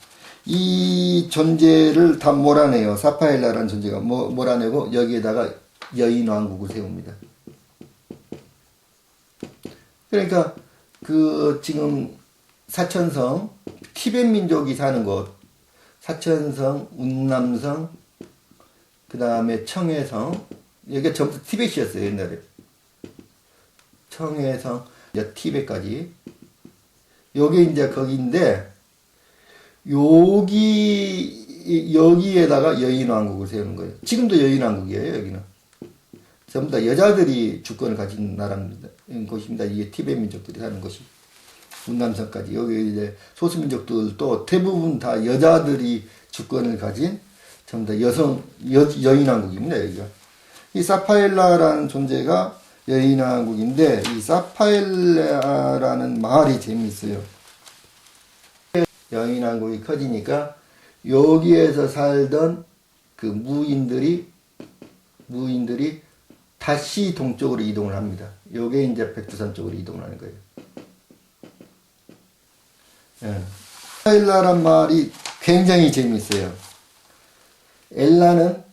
이 존재를 다 몰아내요. 사파엘라라는 존재가 몰아내고 여기에다가 여인왕국을 세웁니다. 그러니까 지금 사천성 티벳 민족이 사는 곳 사천성, 운남성, 그 다음에 청해성 여기가 전부 티벳이었어요. 옛날에 청해성, 티벳까지 여기 이제 거기인데 여기에다가 여인왕국을 세우는 거예요. 지금도 여인왕국이에요. 여기는 전부 다 여자들이 주권을 가진 나라입니다. 곳입니다. 이게 티벳 민족들이 사는 곳이 운남성까지 여기 이제 소수민족들도 대부분 다 여자들이 주권을 가진 전부 다 여인왕국입니다. 여기가 이 사파엘라라는 존재가 여인왕국인데 이 사파엘라라는 말이 재미있어요. 여인왕국이 커지니까 여기에서 살던 무인들이 다시 동쪽으로 이동을 합니다. 요게 이제 백두산 쪽으로 이동을 하는 거예요. 예. 사파엘라란 말이 굉장히 재미있어요. 엘라가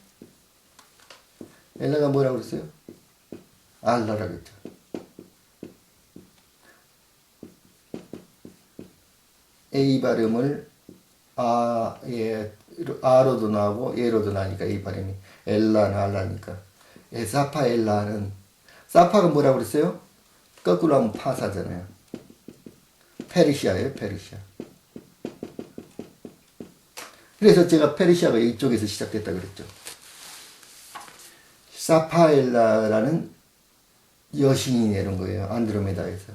뭐라고 그랬어요? 알라라고 했죠. A 발음을 아로도 나오고 예로도 나니까 A 발음이 엘라는 알라니까. 사파엘라는 사파가 뭐라고 그랬어요? 거꾸로 하면 파사잖아요. 페르시아예요. 페르시아. 그래서 제가 페르시아가 이쪽에서 시작됐다 그랬죠. 사파엘라라는 여신이 내는 거예요. 안드로메다에서.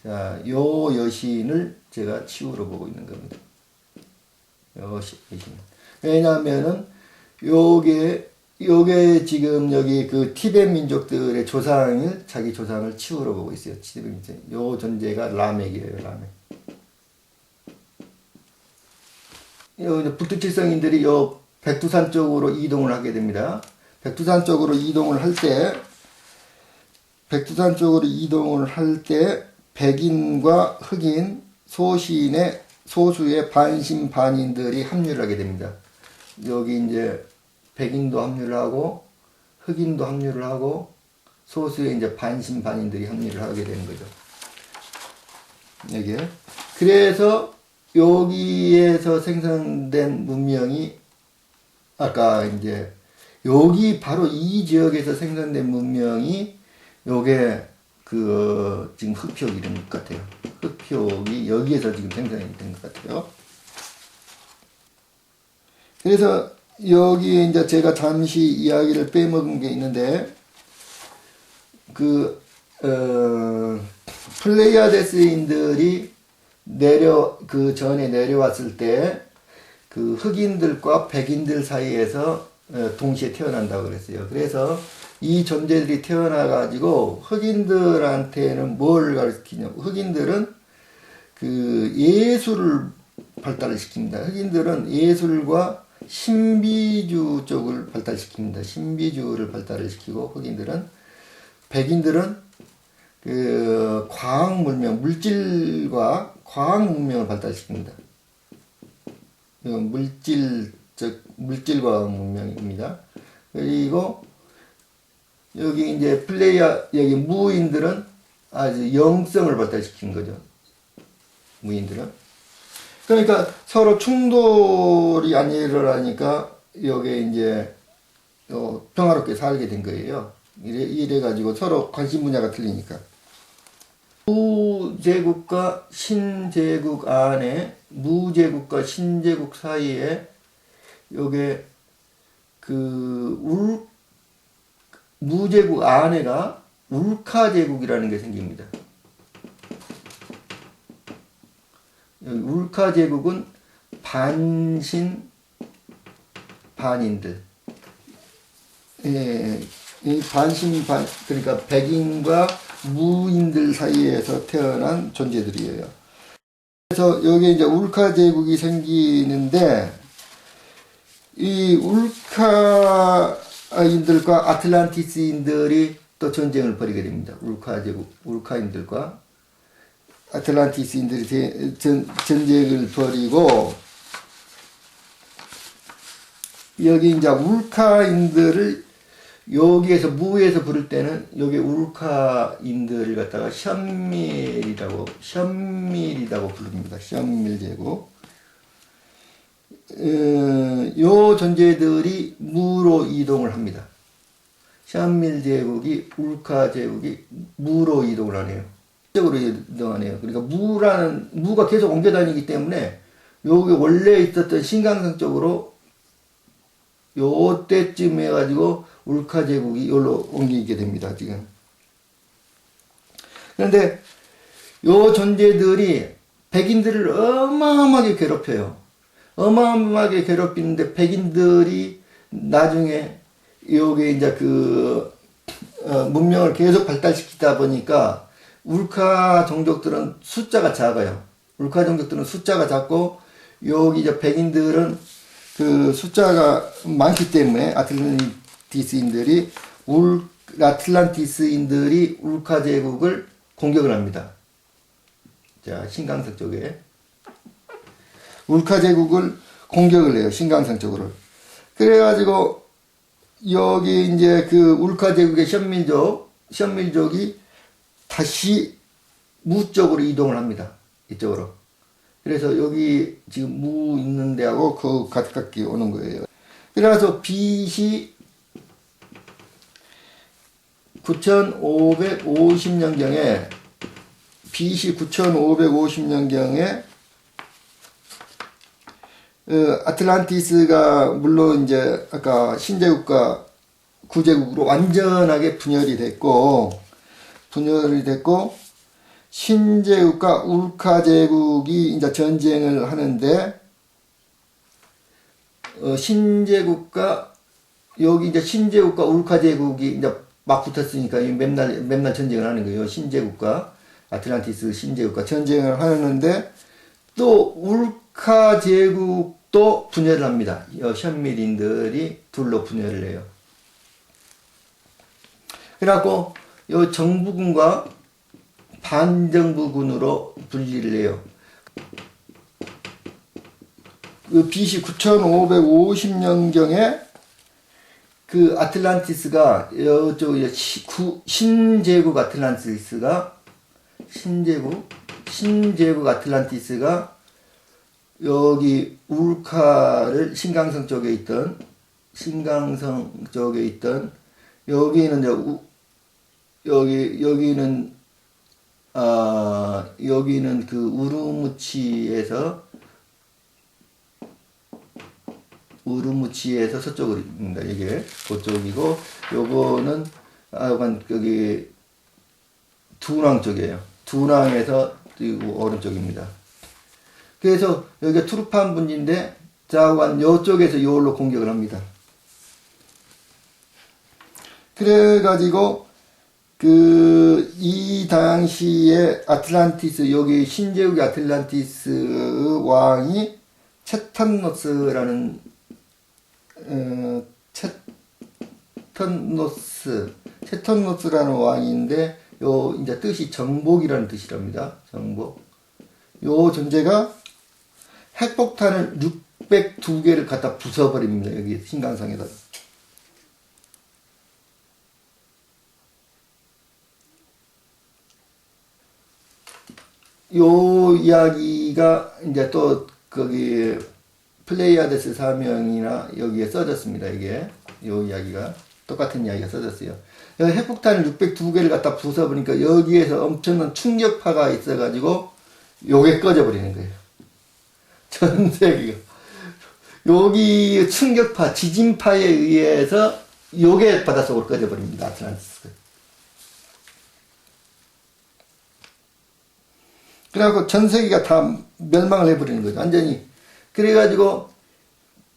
자, 요 여신을 제가 치우러 보고 있는 겁니다. 여신. 왜냐하면은 요게 지금 여기 티벳 민족들의 자기 조상을 치우러 보고 있어요. 티벳 민족. 요 존재가 라멕이에요. 라멕. 요 북두칠성인들이 요 백두산 쪽으로 이동을 하게 됩니다. 백두산 쪽으로 이동을 할 때 백인과 흑인 소수의 반신반인들이 합류를 하게 됩니다. 여기 이제 백인도 합류를 하고 흑인도 합류를 하고 소수의 이제 반신반인들이 합류를 하게 되는 거죠. 여기에. 그래서 여기에서 생성된 문명이 아까 이제 여기 바로 이 지역에서 생성된 문명이 요게 지금 흑표 이름 것 같아요. 흑표이 여기에서 지금 생성이 된 것 같아요. 그래서 여기에 이제 제가 잠시 이야기를 빼먹은 게 있는데 플레이아데스인들이 그 전에 내려왔을 때 그 흑인들과 백인들 사이에서 동시에 태어난다고 그랬어요. 그래서 이 존재들이 태어나가지고 흑인들한테는 뭘 가르치냐? 흑인들은 그 예술을 발달을 시킵니다. 흑인들은 예술과 신비주 쪽을 발달시킵니다. 신비주를 발달을 시키고 백인들은 그 과학 문명, 물질과 과학 문명을 발달시킵니다. 이건 물질과학 문명입니다. 그리고 여기 이제 여기 무인들은 아주 영성을 발달시킨 거죠. 무인들은. 그러니까 서로 충돌이 안 일어나니까 여기에 이제 평화롭게 살게 된 거예요. 이래가지고 서로 관심 분야가 틀리니까. 무제국과 신제국 안에, 무제국과 신제국 사이에 요게 무제국 안에가 울카제국이라는 게 생깁니다. 울카제국은 반신 반인들. 이 그러니까 백인과 무인들 사이에서 태어난 존재들이에요. 그래서 여기 이제 울카 제국이 생기는데, 이 울카인들과 아틀란티스인들이 또 전쟁을 벌이게 됩니다. 울카인들과 아틀란티스인들이 전쟁을 벌이고, 여기 이제 울카인들을 여기에서 무에서 부를 때는 여기 울카인들을 갖다가 션밀이라고 부릅니다. 션밀 제국. 요 존재들이 무로 이동을 합니다. 션밀 제국이 울카 제국이 무로 이동을 하네요. 쪽으로 이동하네요. 그러니까 무가 계속 옮겨 다니기 때문에 여기 원래 있었던 신강성 쪽으로 요때쯤 해가지고 울카 제국이 여기로 옮기게 됩니다, 지금. 그런데 요 존재들이 백인들을 어마어마하게 괴롭혀요. 어마어마하게 괴롭히는데 백인들이 나중에 요게 이제 문명을 계속 발달시키다 보니까 울카 종족들은 숫자가 작아요. 울카 종족들은 숫자가 작고 여기 이제 백인들은 그 숫자가 많기 때문에 아틀란티스인들이 울카 제국을 공격을 합니다. 자, 신강성 쪽에 울카 제국을 공격을 해요. 신강성 쪽으로. 그래가지고 여기 이제 그 울카 제국의 션밀족이 다시 무 쪽으로 이동을 합니다. 이쪽으로. 그래서 여기 지금 무 있는 데하고 그 가깝게 오는 거예요. 그래서 BC 9550년경에 아틀란티스가 물론 이제 아까 신제국과 구제국으로 완전하게 분열이 됐고 신제국과 울카 제국이 이제 전쟁을 하는데 여기 이제 신제국과 울카 제국이 이제 막 붙었으니까 맨날 전쟁을 하는 거예요. 아틀란티스 신제국과 전쟁을 하는데 또 울카 제국도 분열을 합니다. 션밀인들이 둘로 분열을 해요. 그래갖고 요 정부군과 반정부군으로 분리를 해요. 그 BC 9550년경에 그 아틀란티스가 이쪽 신제국 아틀란티스가 여기 울카를 신강성 쪽에 있던 여기는 그 우르무치에서 서쪽으로입니다. 이게 그쪽이고, 요거는 여기 둔왕 쪽이에요. 둔왕에서 오른쪽입니다. 그래서 여기가 투르판 분지인데 자관 요쪽에서 요로 공격을 합니다. 그래가지고 이 당시에 아틀란티스, 여기 신제국의 아틀란티스 왕이 체탄노스라는 체탄노스라는 왕인데, 요 이제 뜻이 정복이라는 뜻이랍니다. 정복. 요 존재가 핵폭탄을 602개를 갖다 부숴버립니다. 여기 신강성에다. 요 이야기가 이제 또 거기 플레이아데스 사명이나 여기에 써졌습니다. 이게 요 이야기가 똑같은 이야기가 써졌어요. 여기 핵폭탄을 602개를 갖다 부숴버리니까 여기에서 엄청난 충격파가 있어가지고 요게 꺼져버리는 거예요. 전 세계가 여기 충격파, 지진파에 의해서 요게 바닷속으로 꺼져버립니다. 아틀란티스. 그래갖고 전 세계가 다 멸망을 해버리는 거죠. 완전히. 그래가지고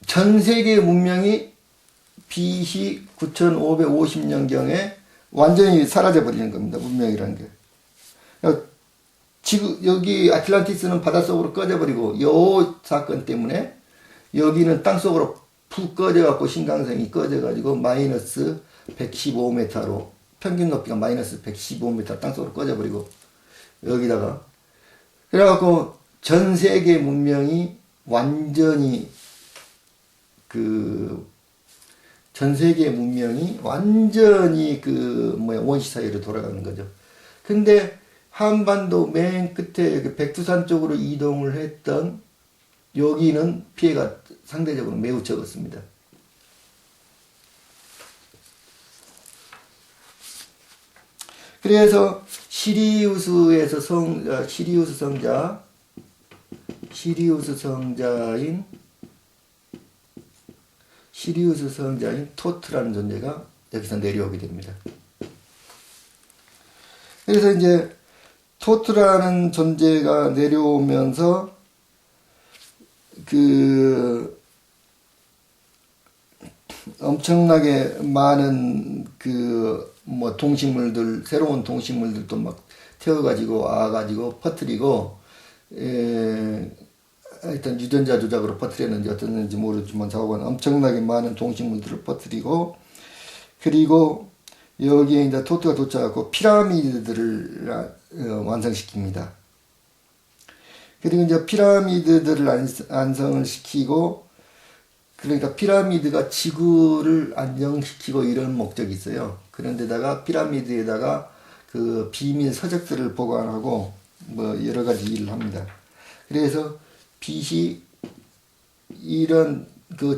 전 세계의 문명이 BC 9550년경에 완전히 사라져버리는 겁니다. 문명이라는 게. 지금 여기 아틀란티스는 바닷속으로 꺼져버리고 요 사건 때문에 여기는 땅속으로 푹 꺼져갖고 신강성이 꺼져가지고 마이너스 115m로 평균 높이가 마이너스 115m 땅속으로 꺼져버리고 여기다가 그래갖고 전 세계 문명이 완전히 전 세계 문명이 완전히 원시 사회로 돌아가는 거죠. 근데 한반도 맨 끝에 백두산 쪽으로 이동을 했던 여기는 피해가 상대적으로 매우 적었습니다. 그래서 시리우스 성자인 토트라는 존재가 여기서 내려오게 됩니다. 그래서 이제 토트라는 존재가 내려오면서 엄청나게 많은 동식물들, 새로운 동식물들도 막 태워가지고 와가지고 퍼뜨리고, 일단 유전자 조작으로 퍼뜨렸는지 어떻는지 모르지만 자고는 엄청나게 많은 동식물들을 퍼뜨리고, 그리고 여기에 이제 토트가 도착하고 피라미드들을 완성시킵니다. 그리고 이제 피라미드들을 완성을 시키고, 그러니까 피라미드가 지구를 안정시키고 이런 목적이 있어요. 그런데다가 피라미드에다가 비밀 서적들을 보관하고 여러 가지 일을 합니다. 그래서 빛이 이런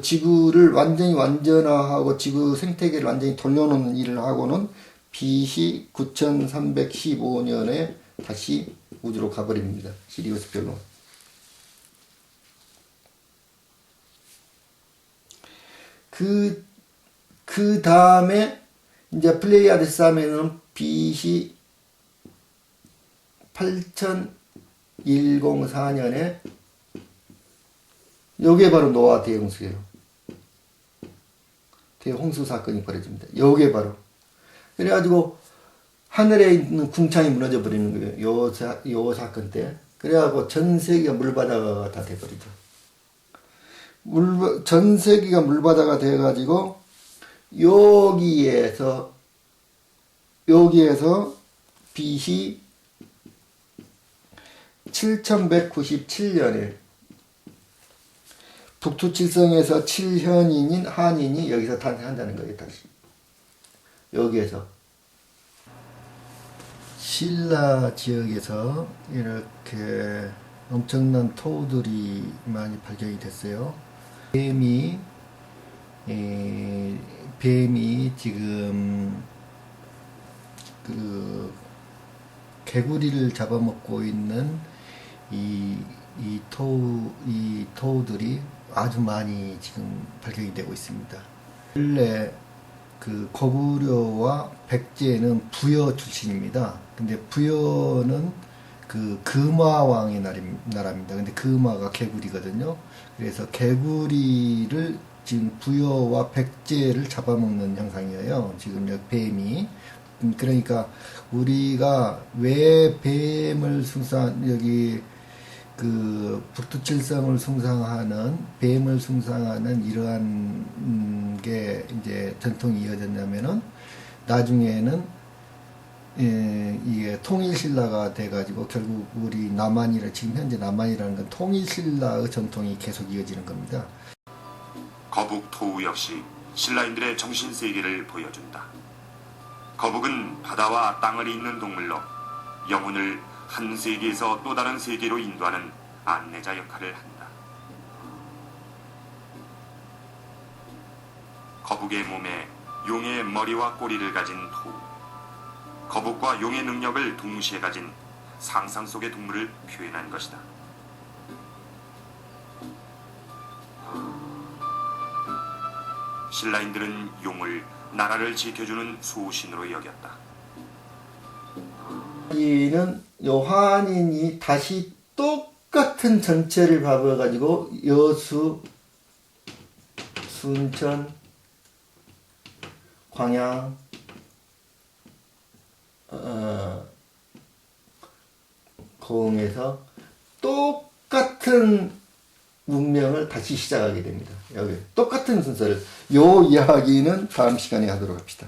지구를 완전히 완전화하고 지구 생태계를 완전히 돌려놓는 일을 하고는 BC 9315년에 다시 우주로 가버립니다. 시리우스 별로. 그 다음에 이제 플레이아데스 사면은 BC 8104년에 요게 바로 노아 대홍수예요. 대홍수 사건이 벌어집니다. 요게 바로. 그래가지고 하늘에 있는 궁창이 무너져 버리는 거예요. 요 사건 때. 그래가지고 전 세계가 물바다가 다 돼버리죠. 전 세계가 물바다가 돼가지고 여기에서 BC 7197년에 북두칠성에서 7현인인 한인이 여기서 탄생한다는 거예요. 다시 여기에서 신라 지역에서 이렇게 엄청난 토우들이 많이 발견이 됐어요. 뱀이 지금 개구리를 잡아먹고 있는 이 토우들이 아주 많이 지금 발견이 되고 있습니다. 원래 그 거부려와 백제는 부여 출신입니다. 근데 부여는 그 금화왕의 나라입니다. 근데 금화가 개구리거든요. 그래서 개구리를 지금 부여와 백제를 잡아먹는 형상이에요. 지금 여기 뱀이. 그러니까 우리가 왜 뱀을 여기 그 북두칠성을 숭상하는 뱀을 숭상하는 이러한 게 이제 전통이 이어졌냐면은 나중에는 이게 통일신라가 돼가지고 결국 우리 남한이라 지금 현재 남한이라는 건 통일신라의 전통이 계속 이어지는 겁니다. 거북 토우 역시 신라인들의 정신세계를 보여준다. 거북은 바다와 땅을 잇는 동물로 영혼을 한 세계에서 또 다른 세계로 인도하는 안내자 역할을 한다. 거북의 몸에 용의 머리와 꼬리를 가진 토우. 거북과 용의 능력을 동시에 가진 상상 속의 동물을 표현한 것이다. 신라인들은 용을 나라를 지켜주는 수호신으로 여겼다. 이는 요 화한인이 다시 똑같은 전체를 봐가지고 여수, 순천, 광양, 고흥에서 똑같은 문명을 다시 시작하게 됩니다. 여기 똑같은 순서를 요 이야기는 다음 시간에 하도록 합시다.